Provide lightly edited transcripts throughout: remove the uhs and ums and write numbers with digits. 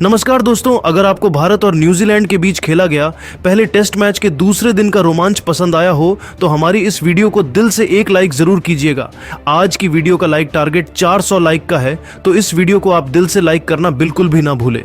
नमस्कार दोस्तों, अगर आपको भारत और न्यूजीलैंड के बीच खेला गया पहले टेस्ट मैच के दूसरे दिन का रोमांच पसंद आया हो तो हमारी इस वीडियो को दिल से एक लाइक जरूर कीजिएगा। आज की वीडियो का लाइक टारगेट 400 लाइक का है, तो इस वीडियो को आप दिल से लाइक करना बिल्कुल भी ना भूलें।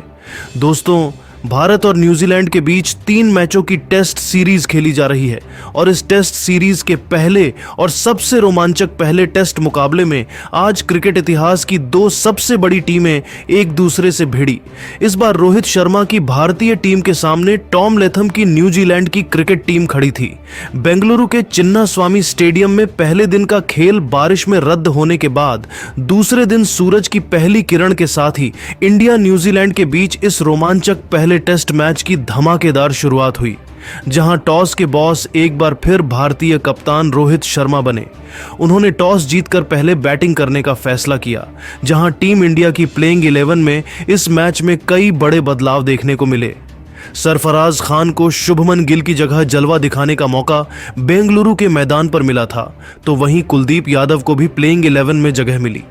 दोस्तों, भारत और न्यूजीलैंड के बीच 3 मैचों की टेस्ट सीरीज खेली जा रही है और इस टेस्ट सीरीज के पहले और सबसे रोमांचक पहले टेस्ट मुकाबले में आज क्रिकेट इतिहास की 2 सबसे बड़ी टीमें एक दूसरे से भिड़ी। इस बार रोहित शर्मा की भारतीय टीम के सामने टॉम लेथम की न्यूजीलैंड की क्रिकेट टीम खड़ी थी। बेंगलुरु के चिन्नास्वामी स्टेडियम में पहले दिन का खेल बारिश में रद्द होने के बाद दूसरे दिन सूरज की पहली किरण के साथ ही इंडिया न्यूजीलैंड के बीच इस रोमांचक पहले टेस्ट मैच की धमाकेदार शुरुआत हुई, जहां टॉस के बॉस एक बार फिर भारतीय कप्तान रोहित शर्मा बने। उन्होंने टॉस जीतकर पहले बैटिंग करने का फैसला किया, जहां टीम इंडिया की प्लेइंग 11 में इस मैच में कई बड़े बदलाव देखने को मिले। सरफराज खान को शुभमन गिल की जगह जलवा दिखाने का मौका बेंगलुरु के मैदान पर मिला था, तो वहीं कुलदीप यादव को भी प्लेइंग 11 में जगह मिली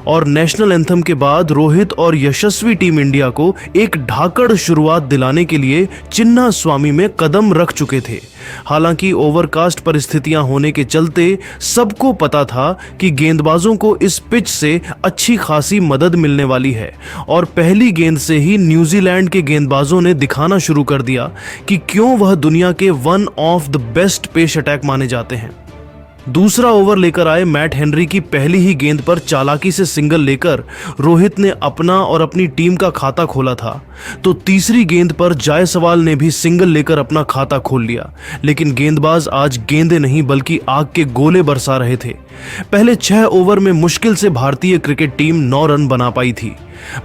और नेशनल एंथम के बाद रोहित और यशस्वी टीम इंडिया को एक ढाकड़ शुरुआत दिलाने के लिए चिन्नास्वामी में कदम रख चुके थे। हालांकि ओवरकास्ट परिस्थितियां होने के चलते सबको पता था कि गेंदबाजों को इस पिच से अच्छी खासी मदद मिलने वाली है और पहली गेंद से ही न्यूजीलैंड के गेंदबाजों ने दिखाना शुरू कर दिया कि क्यों वह दुनिया के one of the best pace attack माने जाते हैं। दूसरा ओवर लेकर आए मैट हेनरी की पहली ही गेंद पर चालाकी से सिंगल लेकर रोहित ने अपना और अपनी टीम का खाता खोला था, तो तीसरी गेंद पर जायसवाल ने भी सिंगल लेकर अपना खाता खोल लिया। लेकिन गेंदबाज आज गेंदें नहीं बल्कि आग के गोले बरसा रहे थे। पहले 6 ओवर में मुश्किल से भारतीय क्रिकेट टीम 9 रन बना पाई थी।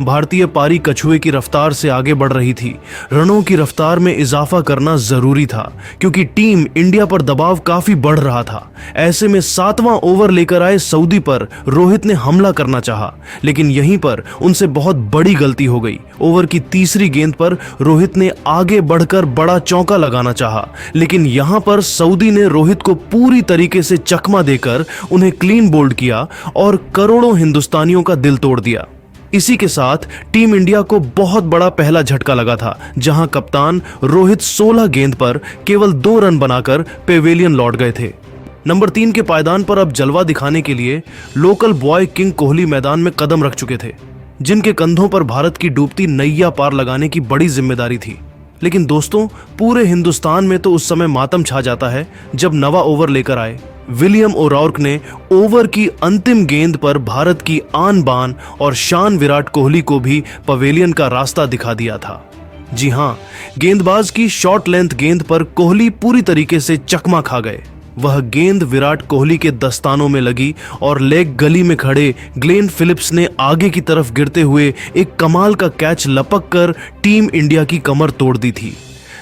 भारतीय पारी कछुए की रफ्तार से आगे बढ़ रही थी। रनों की रफ्तार में इजाफा करना जरूरी था क्योंकि टीम इंडिया पर दबाव काफी बढ़ रहा था। ऐसे में 7वां ओवर लेकर आए सऊदी पर रोहित ने हमला करना चाहा, लेकिन यहीं पर उनसे बहुत बड़ी गलती हो गई। ओवर की तीसरी गेंद पर रोहित ने आगे बढ़कर बड़ा चौका लगाना चाहा, लेकिन यहां पर सऊदी ने रोहित को पूरी तरीके से चकमा देकर उन्हें क्लीन बोल्ड किया और करोड़ों हिंदुस्तानियों का दिल तोड़ दिया। इसी के साथ टीम इंडिया को बहुत बड़ा पहला झटका लगा था, जहां कप्तान रोहित 16 गेंद पर केवल 2 रन बनाकर पेवेलियन लौट गए थे। नंबर 3 के पायदान पर अब जलवा दिखाने के लिए लोकल बॉय किंग कोहली मैदान में कदम रख चुके थे, जिनके कंधों पर भारत की डूबती नैया पार लगाने की बड़ी जिम्मेदारी थी। लेकिन दोस्तों, पूरे हिंदुस्तान में तो उस समय मातम छा जाता है जब नवा ओवर लेकर आए विलियम ओरॉर्क ने ओवर की अंतिम गेंद पर भारत की आन बान और शान विराट कोहली को भी पवेलियन का रास्ता दिखा दिया था। जी हां, गेंदबाज की शॉर्ट लेंथ गेंद पर कोहली पूरी तरीके से चकमा खा गए। वह गेंद विराट कोहली के दस्तानों में लगी और लेग गली में खड़े ग्लेन फिलिप्स ने आगे की तरफ गिरते हुए एक कमाल का कैच लपक कर टीम इंडिया की कमर तोड़ दी थी,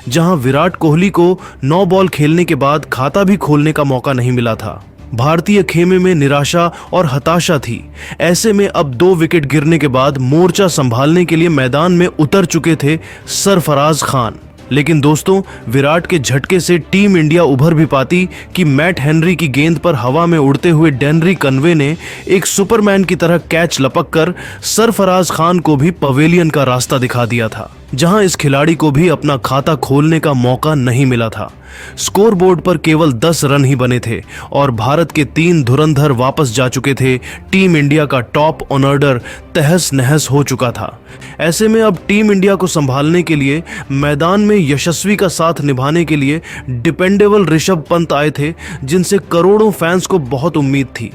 जहां विराट कोहली को 9 बॉल खेलने के बाद खाता भी खोलने का मौका नहीं मिला था। भारतीय खेमे में निराशा और हताशा थी। ऐसे में अब 2 विकेट गिरने के बाद मोर्चा संभालने के लिए मैदान में उतर चुके थे सरफराज खान। लेकिन दोस्तों, विराट के झटके से टीम इंडिया उभर भी पाती कि मैट हेनरी की गेंद पर हवा में उड़ते हुए डेनरी कन्वे ने एक सुपरमैन की तरह कैच लपक कर सरफराज खान को भी पवेलियन का रास्ता दिखा दिया था, जहां इस खिलाड़ी को भी अपना खाता खोलने का मौका नहीं मिला था। स्कोरबोर्ड पर केवल 10 रन ही बने थे और भारत के 3 धुरंधर वापस जा चुके थे। टीम इंडिया का टॉप ऑर्डर तहस नहस हो चुका था। ऐसे में अब टीम इंडिया को संभालने के लिए मैदान में यशस्वी का साथ निभाने के लिए डिपेंडेबल ऋषभ पंत आए थे, जिनसे करोड़ों फैंस को बहुत उम्मीद थी।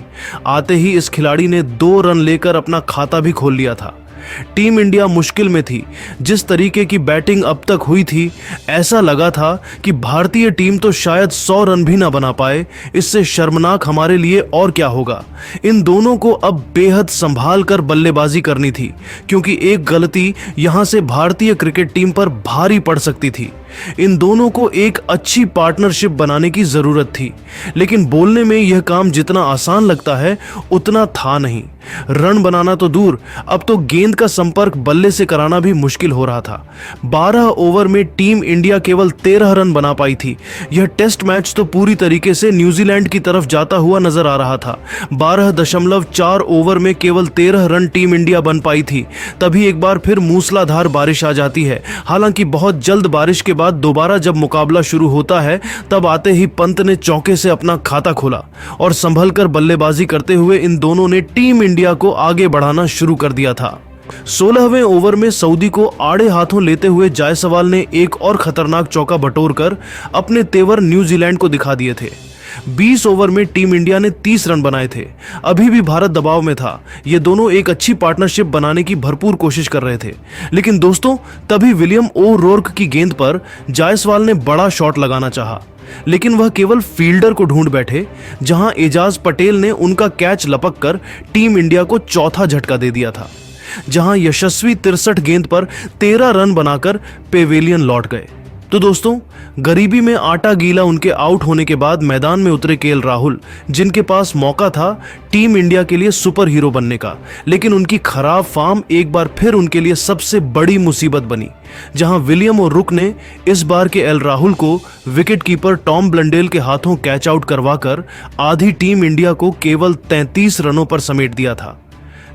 आते ही इस खिलाड़ी ने 2 रन लेकर अपना खाता भी खोल लिया था। टीम इंडिया मुश्किल में थी। जिस तरीके की बैटिंग अब तक हुई थी, ऐसा लगा था कि भारतीय टीम तो शायद 100 रन भी ना बना पाए। इससे शर्मनाक हमारे लिए और क्या होगा। इन दोनों को अब बेहद संभाल कर बल्लेबाजी करनी थी, क्योंकि एक गलती यहां से भारतीय क्रिकेट टीम पर भारी पड़ सकती थी। इन दोनों को एक अच्छी पार्टनरशिप बनाने की जरूरत थी, लेकिन बोलने में यह काम जितना आसान लगता है उतना था नहीं। रन बनाना तो दूर, अब तो गेंद का संपर्क बल्ले से कराना भी मुश्किल हो रहा था। 12 ओवर में टीम इंडिया केवल 13 रन बना पाई थी। यह टेस्ट मैच तो पूरी तरीके से न्यूजीलैंड की तरफ जाता हुआ नजर आ रहा था। 12.4 ओवर में केवल 13 रन टीम इंडिया बन पाई थी। तभी एक बार फिर मूसलाधार बारिश आ जाती है। हालांकि बहुत जल्द बारिश के बाद दोबारा जब मुकाबला शुरू होता है, तब आते ही पंत ने चौके से अपना खाता खोला और संभलकर बल्लेबाजी करते हुए इन दोनों ने टीम इंडिया को आगे बढ़ाना शुरू कर दिया था। 16वें ओवर में सऊदी को आड़े हाथों लेते हुए जायसवाल ने एक और खतरनाक चौका बटोरकर अपने तेवर न्यूजीलैंड को दिखा दिए थे। 20 ओवर में टीम इंडिया ने 30 रन बनाए थे। अभी भी भारत दबाव में था। ये दोनों एक अच्छी पार्टनरशिप बनाने की भरपूर कोशिश कर रहे थे। लेकिन दोस्तों, तभी विलियम ओ रोर्क की गेंद पर जायसवाल ने बड़ा शॉट लगाना चाहा, लेकिन वह केवल फील्डर को ढूंढ बैठे, जहां एजाज पटेल ने उनका कैच लपक कर टीम इंडिया को चौथा झटका दे दिया था, जहां यशस्वी 63 गेंद पर 13 रन बनाकर पेवेलियन लौट गए। तो दोस्तों, गरीबी में आटा गीला उनके आउट होने के बाद मैदान में उतरे केएल राहुल, जिनके पास मौका था टीम इंडिया के लिए सुपर हीरो बनने का, लेकिन उनकी खराब फॉर्म एक बार फिर उनके लिए सबसे बड़ी मुसीबत बनी। जहां विलियम और रुक ने इस बार के एल राहुल को विकेटकीपर टॉम ब्लंडेल के हाथों कैच आउट करवाकर आधी टीम इंडिया को केवल 33 रनों पर समेट दिया था।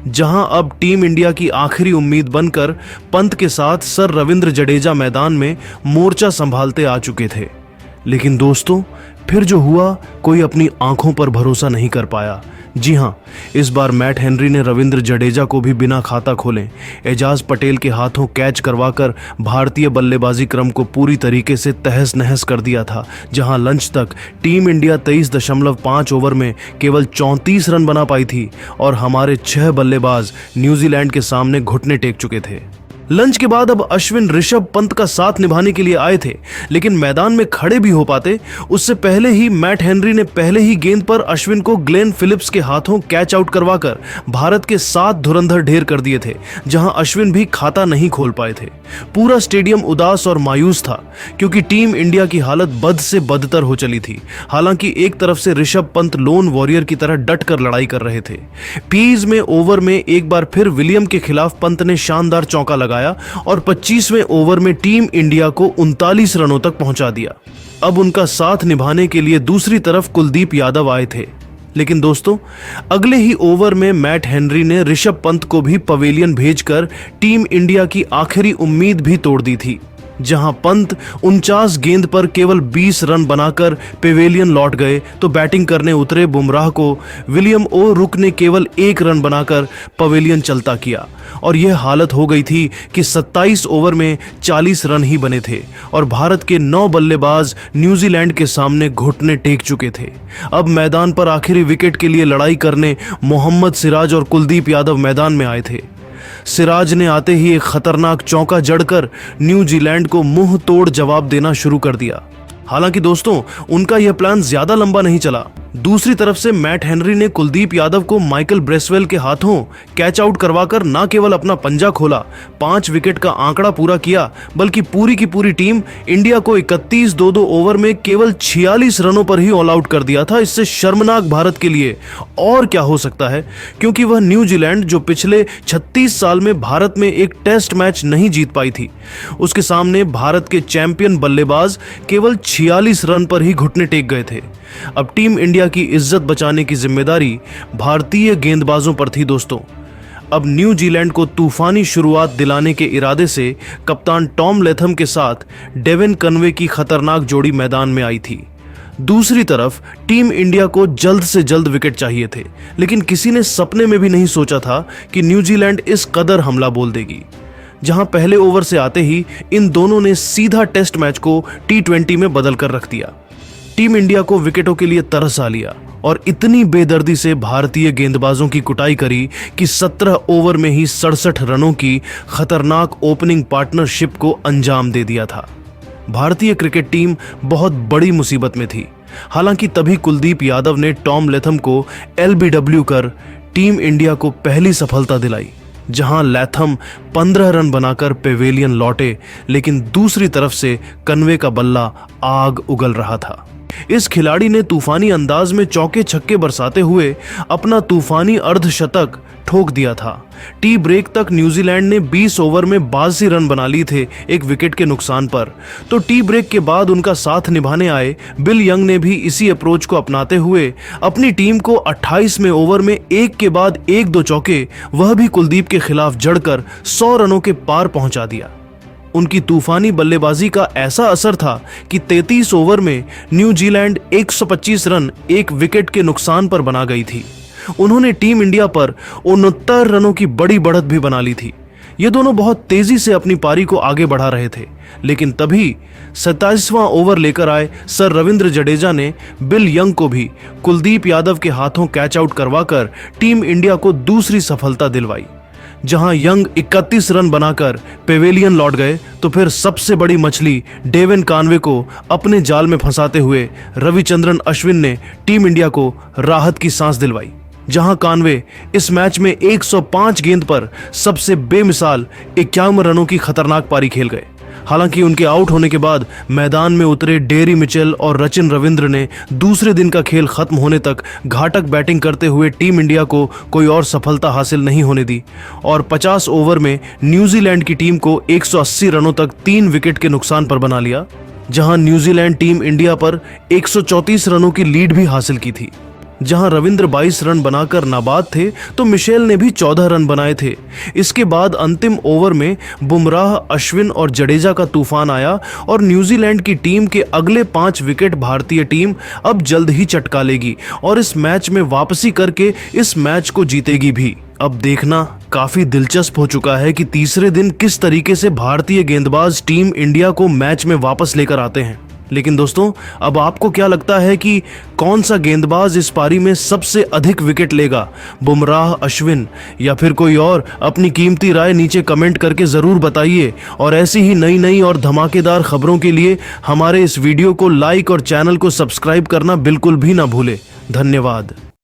जहां अब टीम इंडिया की आखिरी उम्मीद बनकर पंत के साथ सर रविंद्र जडेजा मैदान में मोर्चा संभालते आ चुके थे। लेकिन दोस्तों, फिर जो हुआ, कोई अपनी आंखों पर भरोसा नहीं कर पाया। जी हां, इस बार मैट हेनरी ने रविंद्र जडेजा को भी बिना खाता खोले एजाज पटेल के हाथों कैच करवाकर भारतीय बल्लेबाजी क्रम को पूरी तरीके से तहस नहस कर दिया था। जहां लंच तक टीम इंडिया 23.5 ओवर में केवल 34 रन बना पाई थी और हमारे 6 बल्लेबाज न्यूजीलैंड के सामने घुटने टेक चुके थे। लंच के बाद अब अश्विन ऋषभ पंत का साथ निभाने के लिए आए थे, लेकिन मैदान में खड़े भी हो पाते उससे पहले ही मैट हेनरी ने पहले ही गेंद पर अश्विन को ग्लेन फिलिप्स के हाथों कैच आउट करवाकर भारत के 7 धुरंधर ढेर कर दिए थे, जहां अश्विन भी खाता नहीं खोल पाए थे। पूरा स्टेडियम उदास और मायूस था, क्योंकि टीम इंडिया की हालत बद से बदतर हो चली थी। हालांकि एक तरफ से ऋषभ पंत लोन वॉरियर की तरह डट कर लड़ाई कर रहे थे। 20 में ओवर में एक बार फिर विलियम के खिलाफ पंत ने शानदार चौका लगाया और 25वें ओवर में टीम इंडिया को 39 रनों तक पहुंचा दिया। अब उनका साथ निभाने के लिए दूसरी तरफ कुलदीप यादव आए थे। लेकिन दोस्तों, अगले ही ओवर में मैट हेनरी ने ऋषभ पंत को भी पवेलियन भेजकर टीम इंडिया की आखिरी उम्मीद भी तोड़ दी थी। जहां पंत 49 गेंद पर केवल 20 रन बनाकर पेवेलियन लौट गए, तो बैटिंग करने उतरे बुमराह को विलियम ओ रुक ने केवल 1 रन बनाकर पवेलियन चलता किया और यह हालत हो गई थी कि 27 ओवर में 40 रन ही बने थे और भारत के 9 बल्लेबाज न्यूजीलैंड के सामने घुटने टेक चुके थे। अब मैदान पर आखिरी विकेट के लिए लड़ाई करने मोहम्मद सिराज और कुलदीप यादव मैदान में आए थे। सिराज ने आते ही एक खतरनाक चौका जड़कर न्यूजीलैंड को मुंह तोड़ जवाब देना शुरू कर दिया। हालांकि दोस्तों, उनका यह प्लान ज्यादा लंबा नहीं चला। दूसरी तरफ से मैट हेनरी ने कुलदीप यादव को माइकल ब्रेसवेल के हाथों कैच आउट करवाकर न केवल अपना पंजा खोला, 5 विकेट का आंकड़ा पूरा किया, बल्कि पूरी की पूरी टीम इंडिया को 31-2 ओवर में केवल 46 रनों पर ही ऑल आउट कर दिया था। इससे शर्मनाक भारत के लिए और क्या हो सकता है, क्योंकि वह न्यूजीलैंड जो पिछले 36 साल में भारत में एक टेस्ट मैच नहीं जीत पाई थी, उसके सामने भारत के चैंपियन बल्लेबाज केवल 46 रन पर ही घुटने टेक गए थे। अब टीम इंडिया की इज्जत बचाने की जिम्मेदारी भारतीय गेंदबाजों पर थी दोस्तों। अब न्यूजीलैंड को तूफानी शुरुआत दिलाने के इरादे से कप्तान टॉम लेथम के साथ डेविन कनवे की खतरनाक जोड़ी मैदान में आई थी। दूसरी तरफ टीम इंडिया को जल्द से जल्द विकेट चाहिए थे, लेकिन किसी ने सपने में भी नहीं सोचा था कि न्यूजीलैंड इस कदर हमला बोल देगी। जहां पहले ओवर से आते ही इन दोनों ने सीधा टेस्ट मैच को T20 में बदल कर रख दिया। टीम इंडिया को विकेटों के लिए तरस आ लिया और इतनी बेदर्दी से भारतीय गेंदबाजों की कुटाई करी कि 17 ओवर में ही 67 रनों की खतरनाक ओपनिंग पार्टनरशिप को अंजाम दे दिया था। भारतीय क्रिकेट टीम बहुत बड़ी मुसीबत में थी। हालांकि तभी कुलदीप यादव ने टॉम लेथम को LBW कर टीम इंडिया को पहली सफलता दिलाई। जहां लैथम 15 रन बनाकर पेवेलियन लौटे, लेकिन दूसरी तरफ से कन्वे का बल्ला आग उगल रहा था। इस खिलाड़ी ने तूफानी अंदाज में चौके छक्के बरसाते हुए अपना तूफानी अर्धशतक ठोक दिया था। टी ब्रेक तक न्यूजीलैंड ने 20 ओवर में 82 रन बना लिए थे एक विकेट के नुकसान पर। तो टी ब्रेक के बाद उनका साथ निभाने आए बिल यंग ने भी इसी अप्रोच को अपनाते हुए अपनी टीम को 28वें ओवर में एक के बाद एक 2 चौके, वह भी कुलदीप के खिलाफ जड़कर 100 रनों के पार पहुंचा दिया। उनकी तूफानी बल्लेबाजी का ऐसा असर था कि 33 ओवर में न्यूजीलैंड 125 रन एक विकेट के नुकसान पर बना गई थी। उन्होंने टीम इंडिया पर 69 रनों की बड़ी बढ़त भी बना ली थी। ये दोनों बहुत तेजी से अपनी पारी को आगे बढ़ा रहे थे, लेकिन तभी 27वां ओवर लेकर आए सर रविंद्र जडेजा ने बिल यंग को भी कुलदीप यादव के हाथों कैच आउट करवाकर टीम इंडिया को दूसरी सफलता दिलवाई। जहां यंग 31 रन बनाकर पेवेलियन लौट गए, तो फिर सबसे बड़ी मछली डेवन कानवे को अपने जाल में फंसाते हुए रविचंद्रन अश्विन ने टीम इंडिया को राहत की सांस दिलवाई। जहां कानवे इस मैच में 105 गेंद पर सबसे बेमिसाल 51 रनों की खतरनाक पारी खेल गए। हालांकि उनके आउट होने के बाद मैदान में उतरे डेरी मिचेल और रचिन रविंद्र ने दूसरे दिन का खेल खत्म होने तक घातक बैटिंग करते हुए टीम इंडिया को कोई और सफलता हासिल नहीं होने दी और 50 ओवर में न्यूजीलैंड की टीम को 180 रनों तक 3 विकेट के नुकसान पर बना लिया। जहां न्यूजीलैंड टीम इंडिया पर 134 रनों की लीड भी हासिल की थी। जहां रविंद्र 22 रन बनाकर नाबाद थे, तो मिशेल ने भी 14 रन बनाए थे। इसके बाद अंतिम ओवर में बुमराह, अश्विन और जडेजा का तूफान आया और न्यूजीलैंड की टीम के अगले 5 विकेट भारतीय टीम अब जल्द ही चटका लेगी और इस मैच में वापसी करके इस मैच को जीतेगी भी। अब देखना काफी दिलचस्प हो चुका है कि तीसरे दिन किस तरीके से भारतीय गेंदबाज टीम इंडिया को मैच में वापस लेकर आते हैं। लेकिन दोस्तों, अब आपको क्या लगता है कि कौन सा गेंदबाज इस पारी में सबसे अधिक विकेट लेगा, बुमराह, अश्विन या फिर कोई और? अपनी कीमती राय नीचे कमेंट करके जरूर बताइए और ऐसी ही नई नई और धमाकेदार खबरों के लिए हमारे इस वीडियो को लाइक और चैनल को सब्सक्राइब करना बिल्कुल भी ना भूले। धन्यवाद।